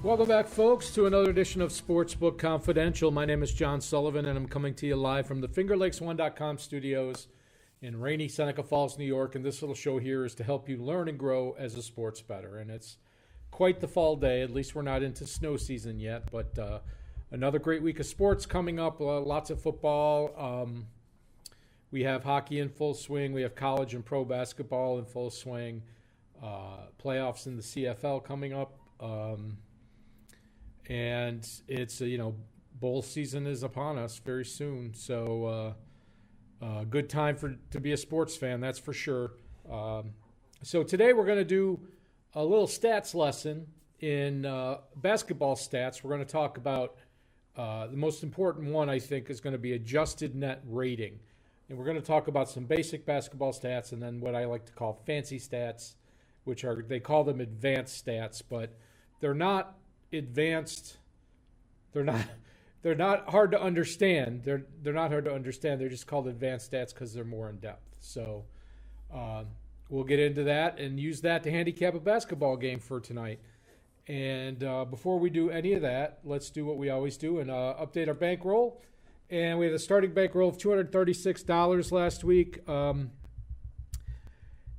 Welcome back, folks, to another edition of Sportsbook Confidential. My name is John Sullivan, and I'm coming to you live from the FingerLakes1.com studios in rainy Seneca Falls, New York. And this little show here is to help you learn and grow as a sports bettor. And it's quite the fall day. At least we're not into snow season yet, but another great week of sports coming up. Lots of football. We have hockey in full swing. We have college and pro basketball in full swing. Playoffs in the CFL coming up. And it's, bowl season is upon us very soon. So good time to be a sports fan, that's for sure. So today we're going to do a little stats lesson in basketball stats. We're going to talk about the most important one, I think, is going to be adjusted net rating. And we're going to talk about some basic basketball stats and then what I like to call fancy stats, which are, they call them advanced stats, but they're not advanced. They're not hard to understand. They're not hard to understand. They're just called advanced stats because they're more in depth. So we'll get into that and use that to handicap a basketball game for tonight. And before we do any of that, let's do what we always do and update our bankroll. And we had a starting bankroll of $236 last week.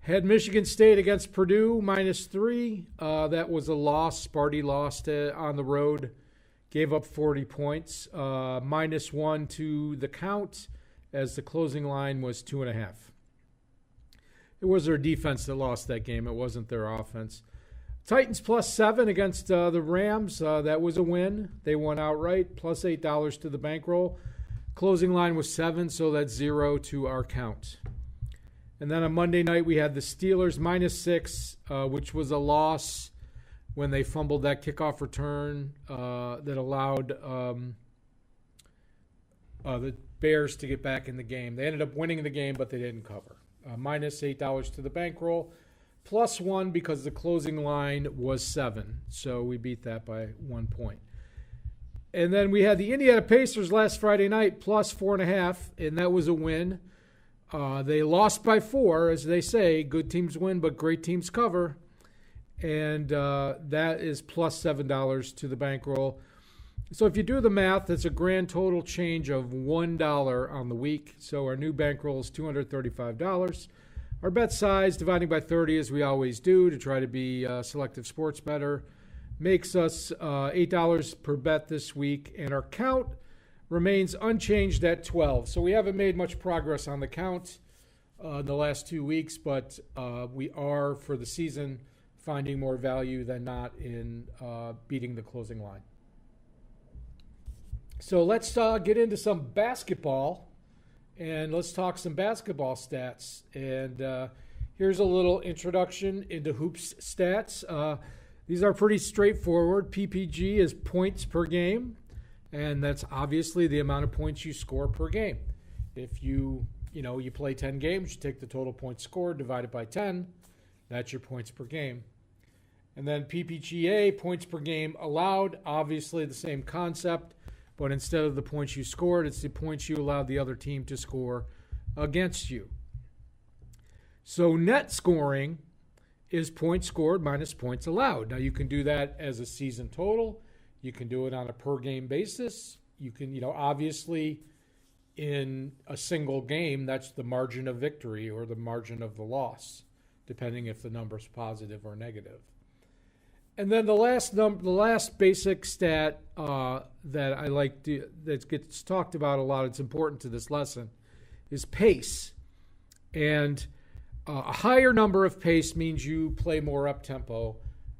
Had Michigan State against Purdue, -3. That was a loss. Sparty lost on the road. Gave up 40 points. -1 to the count as the closing line was 2.5. It was their defense that lost that game. It wasn't their offense. Titans +7 against the Rams. That was a win. They won outright. +$8 to the bankroll. Closing line was 7, so that's 0 to our count. And then on Monday night, we had the Steelers -6, which was a loss when they fumbled that kickoff return that allowed the Bears to get back in the game. They ended up winning the game, but they didn't cover. -$8 to the bankroll, +1 because the closing line was 7. So we beat that by 1 point. And then we had the Indiana Pacers last Friday night, +4.5, and that was a win. They lost by 4, as they say. Good teams win, but great teams cover. And that is +$7 to the bankroll. So if you do the math, it's a grand total change of $1 on the week. So our new bankroll is $235. Our bet size, dividing by 30, as we always do, to try to be a selective sports bettor, makes us $8 per bet this week. And our count remains unchanged at 12. So we haven't made much progress on the count in the last 2 weeks, but we are, for the season, finding more value than not in beating the closing line. So let's get into some basketball, and let's talk some basketball stats. And here's a little introduction into hoops stats. These are pretty straightforward. PPG is points per game. And that's obviously the amount of points you score per game. If you play 10 games, you take the total points scored, divide it by 10. That's your points per game. And then PPGA, points per game allowed, obviously the same concept, but instead of the points you scored, it's the points you allowed the other team to score against you. So net scoring is points scored minus points allowed. Now you can do that as a season total. You can do it on a per-game basis. You can, obviously in a single game, that's the margin of victory or the margin of the loss, depending if the number's positive or negative. And then the last basic stat that I like that gets talked about a lot, it's important to this lesson, is pace. And a higher number of pace means you play more up-tempo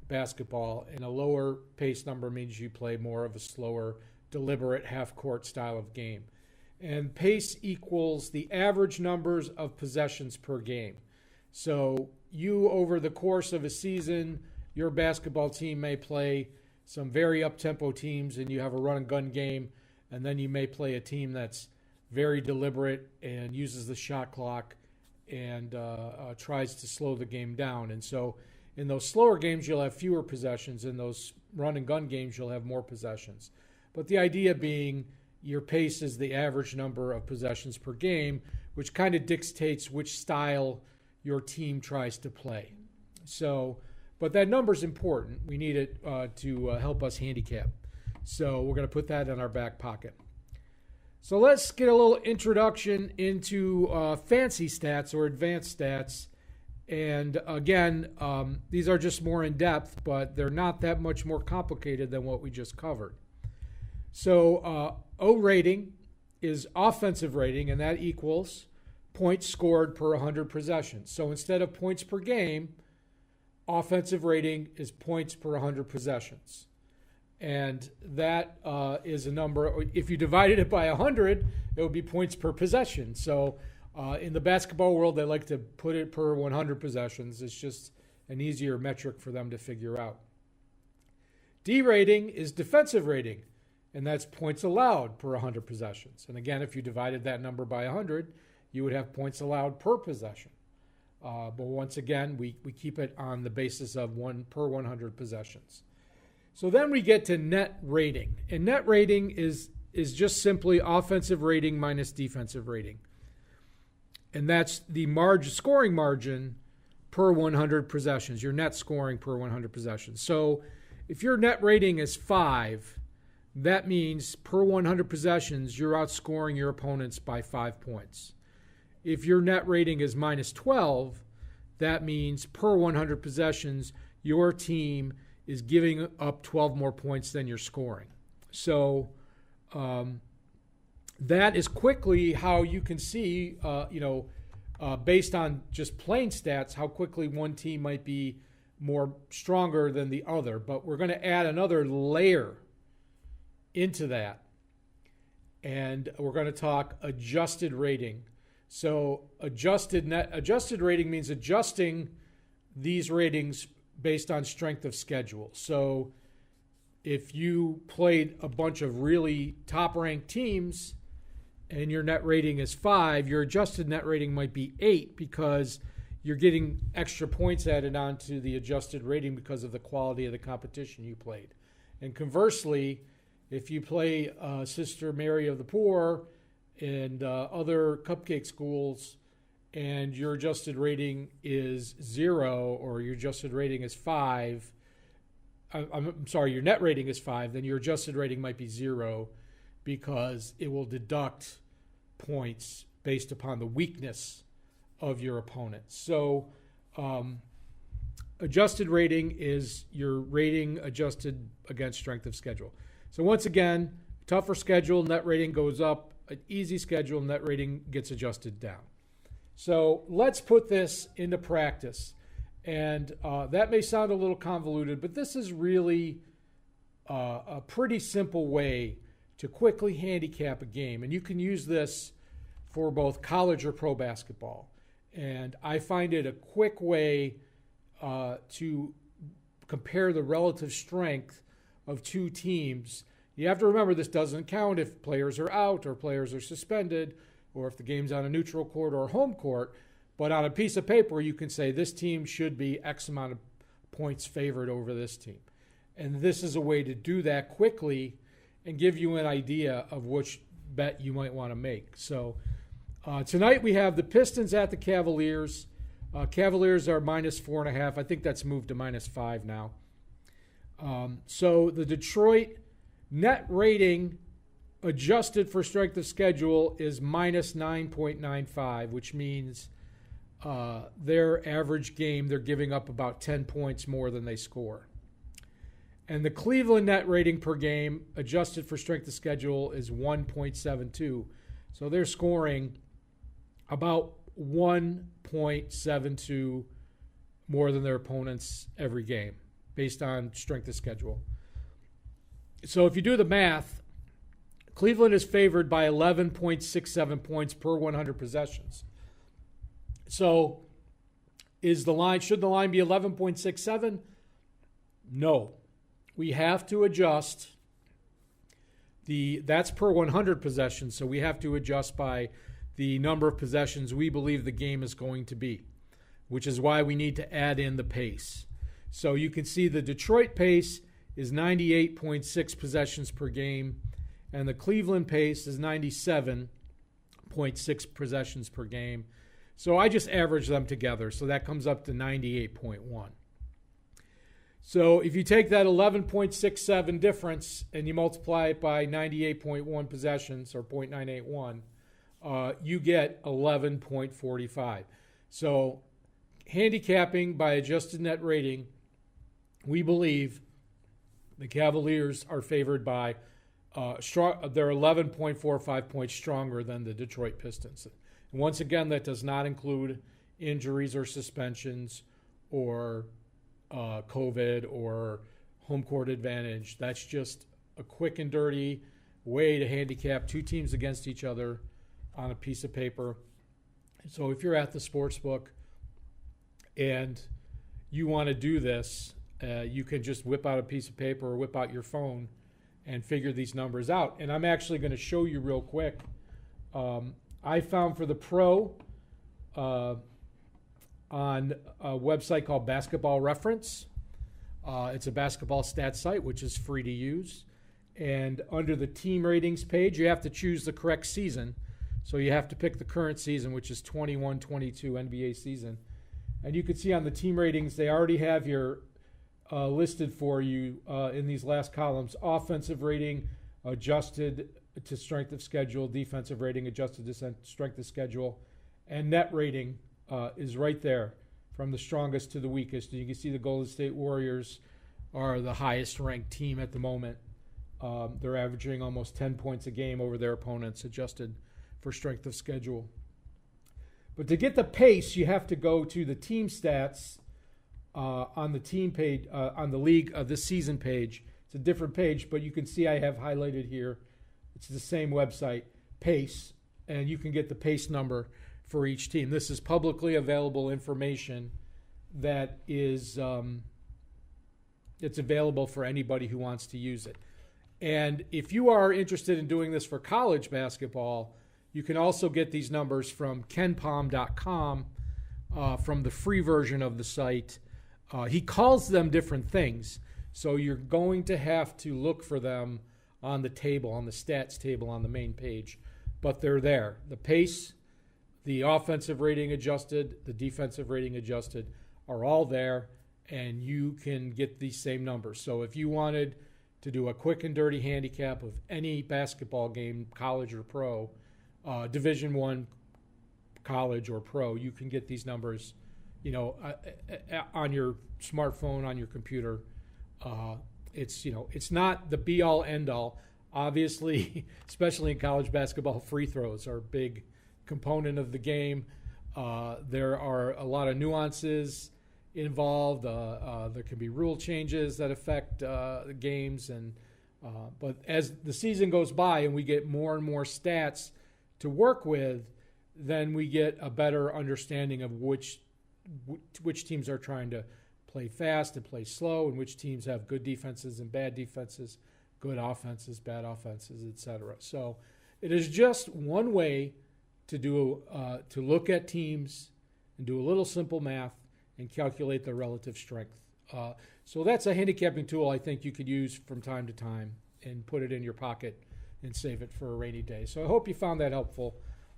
basketball, and a lower pace number means you play more of a slower, deliberate half-court style of game. And pace equals the average numbers of possessions per game. So you, over the course of a season, your basketball team may play some very up-tempo teams, and you have a run-and-gun game, and then you may play a team that's very deliberate and uses the shot clock and tries to slow the game down. And so in those slower games, you'll have fewer possessions. In those run-and-gun games, you'll have more possessions. But the idea being your pace is the average number of possessions per game, which kind of dictates which style your team tries to play. So But that number is important. We need it to help us handicap. So we're going to put that in our back pocket. So let's get a little introduction into fancy stats or advanced stats. And again, these are just more in depth, but they're not that much more complicated than what we just covered. So O rating is offensive rating, and that equals points scored per 100 possessions. So instead of points per game, offensive rating is points per 100 possessions. And that is a number. If you divided it by 100, it would be points per possession. So in the basketball world, they like to put it per 100 possessions. It's just an easier metric for them to figure out. D rating is defensive rating, and that's points allowed per 100 possessions. And again, if you divided that number by 100, you would have points allowed per possession. But once again, we keep it on the basis of 1 per 100 possessions. So then we get to net rating. And net rating is just simply offensive rating minus defensive rating. And that's the scoring margin per 100 possessions, your net scoring per 100 possessions. So if your net rating is 5, that means per 100 possessions, you're outscoring your opponents by 5 points. If your net rating is minus 12, that means per 100 possessions, your team is giving up 12 more points than you're scoring. So that is quickly how you can see, based on just plain stats, how quickly one team might be more stronger than the other. But we're going to add another layer into that. And we're going to talk adjusted rating. So adjusted rating means adjusting these ratings based on strength of schedule. So if you played a bunch of really top-ranked teams and your net rating is 5, your adjusted net rating might be 8 because you're getting extra points added on to the adjusted rating because of the quality of the competition you played. And conversely, if you play Sister Mary of the Poor and other cupcake schools, and your adjusted rating is 0 or your adjusted rating is 5, I'm sorry, your net rating is 5, then your adjusted rating might be 0 because it will deduct points based upon the weakness of your opponent. So adjusted rating is your rating adjusted against strength of schedule. So once again, tougher schedule, net rating goes up. An easy schedule, net rating gets adjusted down. So let's put this into practice. And that may sound a little convoluted, but this is really a pretty simple way to quickly handicap a game. And you can use this for both college or pro basketball. And I find it a quick way to compare the relative strength of two teams. You have to remember this doesn't count if players are out or players are suspended or if the game's on a neutral court or home court. But on a piece of paper, you can say this team should be X amount of points favored over this team. And this is a way to do that quickly and give you an idea of which bet you might want to make. So tonight we have the Pistons at the Cavaliers. Cavaliers are minus 4.5. I think that's moved to minus 5 now. So the Detroit net rating adjusted for strength of schedule is minus 9.95, which means their average game, they're giving up about 10 points more than they score. And the Cleveland net rating per game adjusted for strength of schedule is 1.72. So they're scoring about 1.72 more than their opponents every game based on strength of schedule. So if you do the math, Cleveland is favored by 11.67 points per 100 possessions. So should the line be 11.67? No. We have to adjust that's per 100 possessions, so we have to adjust by the number of possessions we believe the game is going to be, which is why we need to add in the pace. So you can see the Detroit pace is 98.6 possessions per game, and the Cleveland pace is 97.6 possessions per game. So I just average them together, so that comes up to 98.1. So if you take that 11.67 difference and you multiply it by 98.1 possessions, or 0.981, you get 11.45. So handicapping by adjusted net rating, we believe the Cavaliers are favored by they're 11.45 points stronger than the Detroit Pistons. And once again, that does not include injuries or suspensions or COVID or home court advantage. That's just a quick and dirty way to handicap two teams against each other on a piece of paper. So if you're at the Sportsbook and you want to do this, you can just whip out a piece of paper or whip out your phone and figure these numbers out. And I'm actually going to show you real quick. I found for the pro on a website called Basketball Reference. It's a basketball stats site, which is free to use. And under the team ratings page, you have to choose the correct season. So you have to pick the current season, which is 21-22 NBA season. And you can see on the team ratings, they already have your listed for you in these last columns: offensive rating adjusted to strength of schedule, defensive rating adjusted to strength of schedule, and net rating is right there from the strongest to the weakest. And you can see the Golden State Warriors are the highest ranked team at the moment. They're averaging almost 10 points a game over their opponents, adjusted for strength of schedule. But to get the pace, you have to go to the team stats on the team page, on the league this season page. It's a different page, but you can see I have highlighted here. It's the same website, pace, and you can get the pace number for each team. This is publicly available information that is it's available for anybody who wants to use it. And if you are interested in doing this for college basketball, you can also get these numbers from kenpom.com, from the free version of the site. He calls them different things, so you're going to have to look for them on the table, on the stats table on the main page. But they're there. The pace, the offensive rating adjusted, the defensive rating adjusted are all there, and you can get these same numbers. So if you wanted to do a quick and dirty handicap of any basketball game, college or pro, Division I, college or pro, you can get these numbers, on your smartphone, on your computer. It's not the be-all, end-all. Obviously, especially in college basketball, free throws are a big component of the game. There are a lot of nuances involved. There can be rule changes that affect the games, but as the season goes by and we get more and more stats to work with, then we get a better understanding of which teams are trying to play fast and play slow, and which teams have good defenses and bad defenses, good offenses, bad offenses, etc. So it is just one way to do to look at teams and do a little simple math and calculate their relative strength. So that's a handicapping tool I think you could use from time to time and put it in your pocket and save it for a rainy day. So I hope you found that helpful.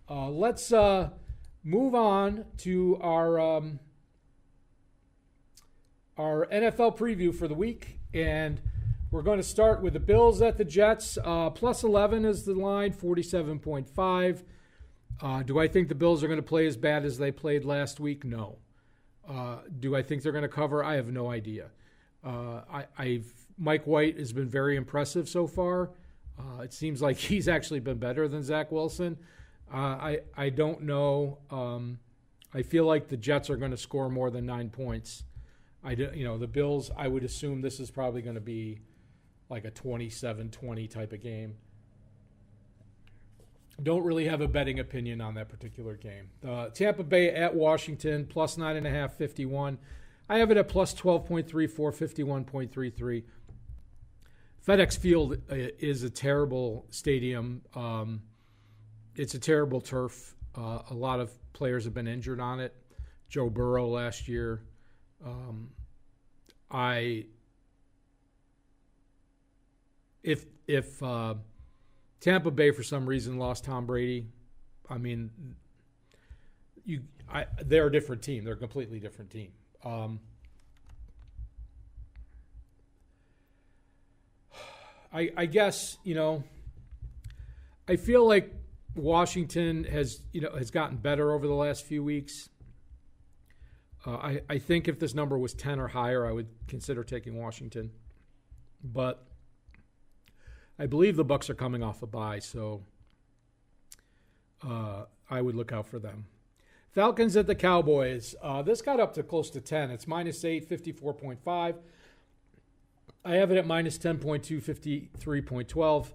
Let's move on to our NFL preview for the week, and we're going to start with the Bills at the Jets. Plus 11 is the line, 47.5. Do I think the Bills are going to play as bad as they played last week? No. Do I think they're going to cover? I have no idea. Mike White has been very impressive so far. It seems like he's actually been better than Zach Wilson. I don't know. I feel like the Jets are going to score more than 9 points. The Bills, I would assume this is probably going to be like a 27-20 type of game. Don't really have a betting opinion on that particular game. Tampa Bay at Washington, plus 9.5, 51. I have it at plus 12.34, 51.33. FedEx Field is a terrible stadium. It's a terrible turf. A lot of players have been injured on it. Joe Burrow last year. If Tampa Bay for some reason lost Tom Brady, they're a different team. They're a completely different team. I guess, I feel like Washington has gotten better over the last few weeks. I think if this number was 10 or higher, I would consider taking Washington. But I believe the Bucs are coming off a bye, so I would look out for them. Falcons at the Cowboys. This got up to close to 10. It's -8, 54.5. I have it at -10.2, 53.12.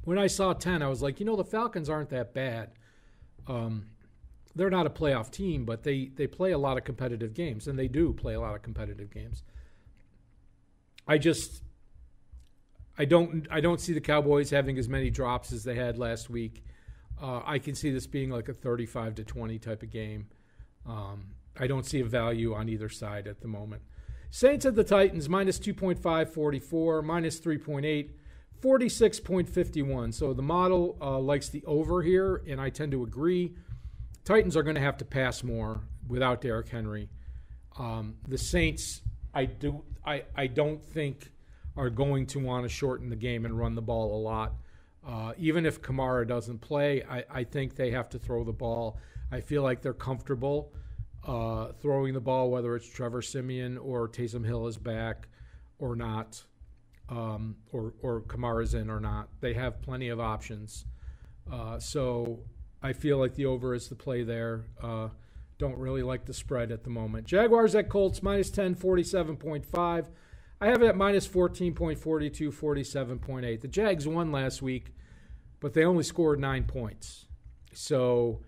When I saw 10, I was like, the Falcons aren't that bad. They're not a playoff team, but they play a lot of competitive games, and they do play a lot of competitive games. I don't see the Cowboys having as many drops as they had last week. I can see this being like a 35-20 type of game. I don't see a value on either side at the moment. Saints at the Titans, -2.5, 44, -3.8, 46.51. So the model likes the over here, and I tend to agree. Titans are going to have to pass more without Derrick Henry. The Saints, I don't think are going to want to shorten the game and run the ball a lot. Even if Kamara doesn't play, I think they have to throw the ball. I feel like they're comfortable throwing the ball, whether it's Trevor Siemian or Taysom Hill is back or not, or Kamara's in or not. They have plenty of options. So I feel like the over is the play there. Don't really like the spread at the moment. Jaguars at Colts, -10, 47.5. I have it at -14.42, 47.8. The Jags won last week, but they only scored 9 points. So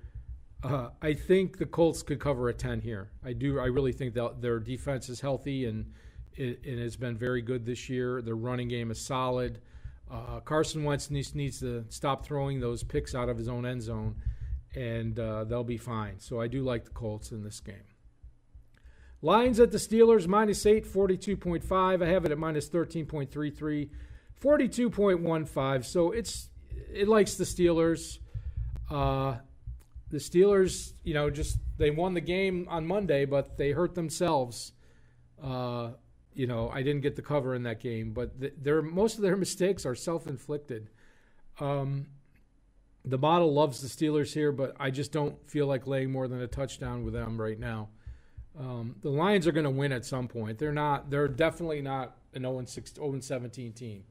I think the Colts could cover a 10 here. I really think that their defense is healthy and it has been very good this year. Their running game is solid. Carson Wentz needs to stop throwing those picks out of his own end zone, and they'll be fine. So I do like the Colts in this game. Lions at the Steelers, -8, 42.5. I have it at -13.33, 42.15. So it likes the Steelers. The Steelers, they won the game on Monday, but they hurt themselves. I didn't get the cover in that game, but most of their mistakes are self-inflicted. The model loves the Steelers here, but I just don't feel like laying more than a touchdown with them right now. The Lions are going to win at some point. They're definitely not an 0-17 team.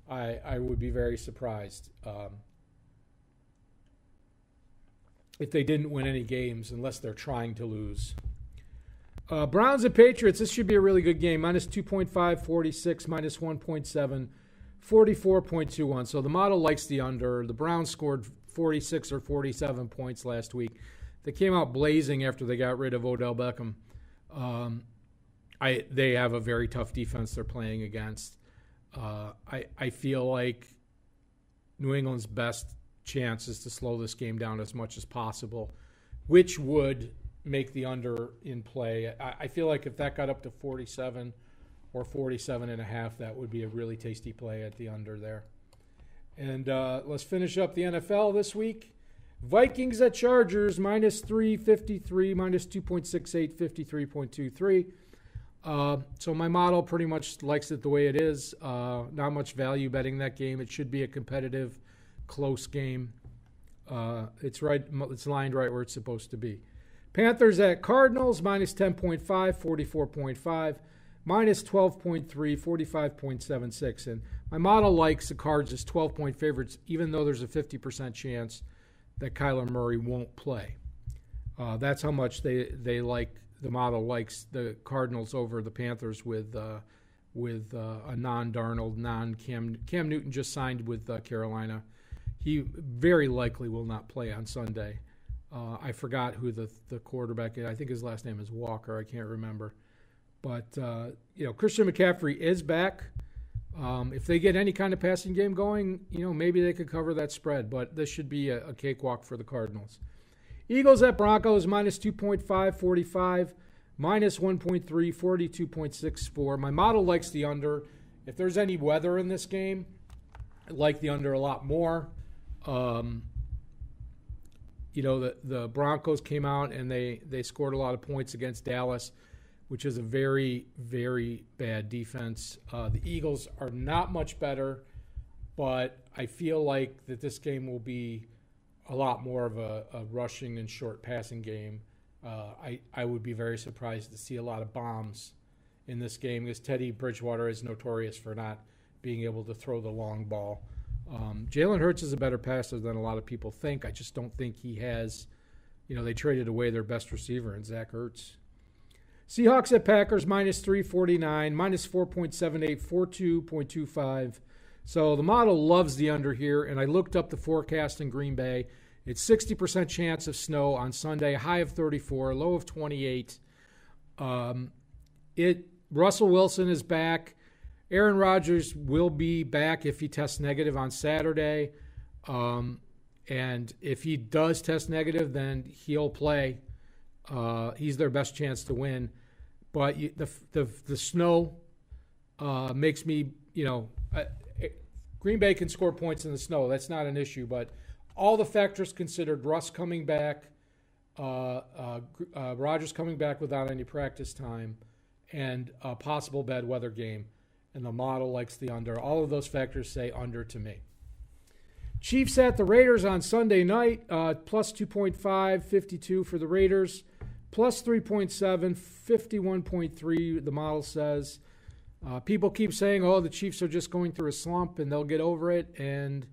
I would be very surprised if they didn't win any games unless they're trying to lose. Browns and Patriots, this should be a really good game. -2.5, 46, -1.7, 44.21. So the model likes the under. The Browns scored 46 or 47 points last week. They came out blazing after they got rid of Odell Beckham. They have a very tough defense they're playing against. I feel like New England's best chance is to slow this game down as much as possible, which would make the under in play. I feel like if that got up to 47 or 47.5, that would be a really tasty play at the under there. And let's finish up the NFL this week. Vikings at Chargers, -3, 53, -2.68, 53.23. So my model pretty much likes it the way it is. Not much value betting that game. It should be a competitive, close game. It's lined right where it's supposed to be. Panthers at Cardinals, -10.5, 44.5, -12.3, 45.76. And my model likes the Cards as 12-point favorites, even though there's a 50% chance that Kyler Murray won't play. That's how much they like. The model likes the Cardinals over the Panthers with a non-Darnold, Cam Newton just signed with Carolina. He very likely will not play on Sunday. I forgot who the quarterback is. I think his last name is Walker. I can't remember. But Christian McCaffrey is back. If they get any kind of passing game going, maybe they could cover that spread. But this should be a cakewalk for the Cardinals. Eagles at Broncos, -2.5, 45, -1.3, 42.64. My model likes the under. If there's any weather in this game, I like the under a lot more. The Broncos came out and they scored a lot of points against Dallas. which is a very, very bad defense. The Eagles are not much better, but I feel like that this game will be a lot more of a rushing and short passing game. I would be very surprised to see a lot of bombs in this game because Teddy Bridgewater is notorious for not being able to throw the long ball. Jalen Hurts is a better passer than a lot of people think. I just don't think he has, they traded away their best receiver in Zach Ertz. Seahawks at Packers, minus 349, minus 4.78, 42.25. So the model loves the under here, and I looked up the forecast in Green Bay. It's 60% chance of snow on Sunday, high of 34, low of 28. Russell Wilson is back. Aaron Rodgers will be back if he tests negative on Saturday. And if he does test negative, then he'll play. He's their best chance to win. But the snow makes me, Green Bay can score points in the snow. That's not an issue. But all the factors considered, Russ coming back, Rodgers coming back without any practice time, and a possible bad weather game, and the model likes the under. All of those factors say under to me. Chiefs at the Raiders on Sunday night, plus 2.5, 52 for the Raiders, plus 3.7, 51.3, the model says. People keep saying, the Chiefs are just going through a slump and they'll get over it, and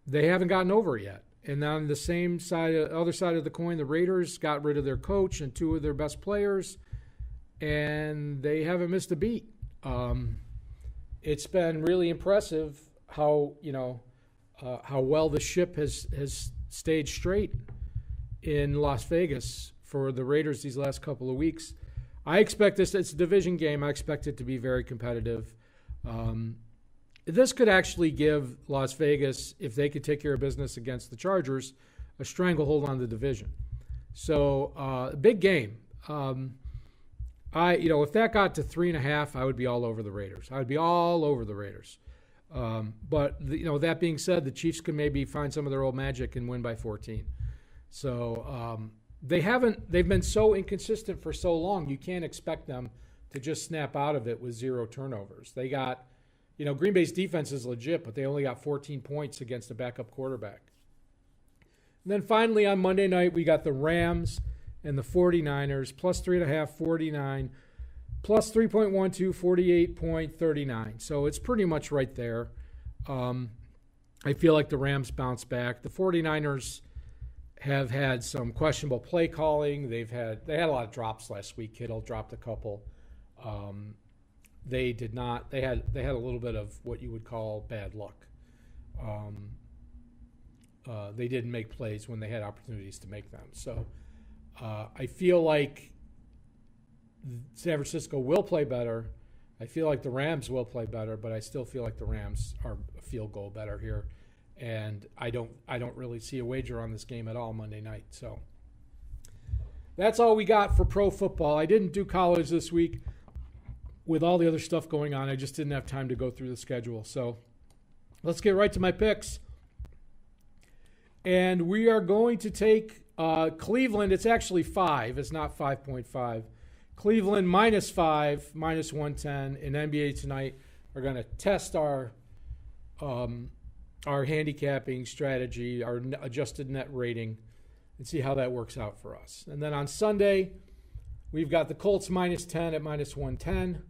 they haven't gotten over it yet. And on the same side, other side of the coin, the Raiders got rid of their coach and two of their best players, and they haven't missed a beat. It's been really impressive how well the ship has stayed straight in Las Vegas for the Raiders these last couple of weeks. I expect it's a division game. I expect it to be very competitive. This could actually give Las Vegas, if they could take care of business against the Chargers, a stranglehold on the division. So, big game. If that got to 3.5, I would be all over the Raiders. I would be all over the Raiders. But that being said, the Chiefs can maybe find some of their old magic and win by 14. So they've been so inconsistent for so long. You can't expect them to just snap out of it with 0 turnovers. They got, Green Bay's defense is legit, but they only got 14 points against a backup quarterback. And then finally on Monday night, we got the Rams and the 49ers, plus 3.5, 49, plus 3.12, 48.39. So it's pretty much right there. I feel like the Rams bounce back. The 49ers have had some questionable play calling. They had a lot of drops last week. Kittle dropped a couple. They did not. They had a little bit of what you would call bad luck. They didn't make plays when they had opportunities to make them. So I feel like San Francisco will play better. I feel like the Rams will play better, but I still feel like the Rams are a field goal better here. And I don't really see a wager on this game at all Monday night. So that's all we got for pro football. I didn't do college this week with all the other stuff going on. I just didn't have time to go through the schedule. So let's get right to my picks. And we are going to take Cleveland. It's actually 5. It's not 5.5. Cleveland minus 5, minus 110 in NBA tonight. We're going to test our handicapping strategy, our adjusted net rating, and see how that works out for us. And then on Sunday, we've got the Colts minus 10 at minus 110.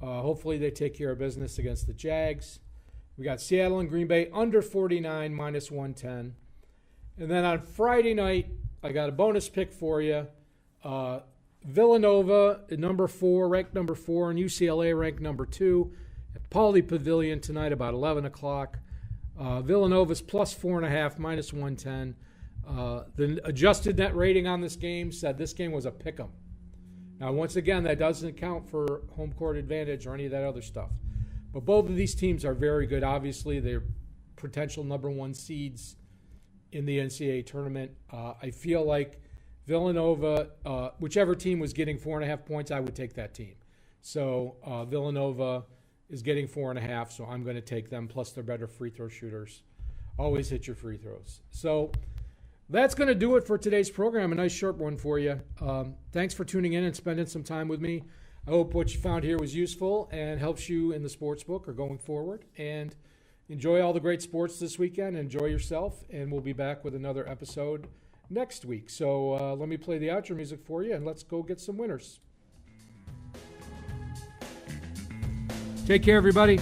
Hopefully they take care of business against the Jags. We got Seattle and Green Bay under 49, minus 110. And then on Friday night, I got a bonus pick for you. Villanova at ranked number 4, and UCLA ranked number 2 at Pauley Pavilion tonight about 11 o'clock. Villanova's plus 4.5, minus 110. The adjusted net rating on this game said this game was a pick'em. Now, once again, that doesn't account for home court advantage or any of that other stuff. But both of these teams are very good. Obviously, they're potential number 1 seeds in the NCAA tournament. I feel like Villanova, whichever team was getting 4.5 points, I would take that team. So Villanova is getting 4.5, so I'm going to take them. Plus, they're better free throw shooters. Always hit your free throws. So That's going to do it for today's program. A nice short one for you. Thanks for tuning in and spending some time with me. I hope what you found here was useful and helps you in the sports book or going forward. And enjoy all the great sports this weekend. Enjoy yourself. And we'll be back with another episode next week. So let me play the outro music for you, and let's go get some winners. Take care, everybody.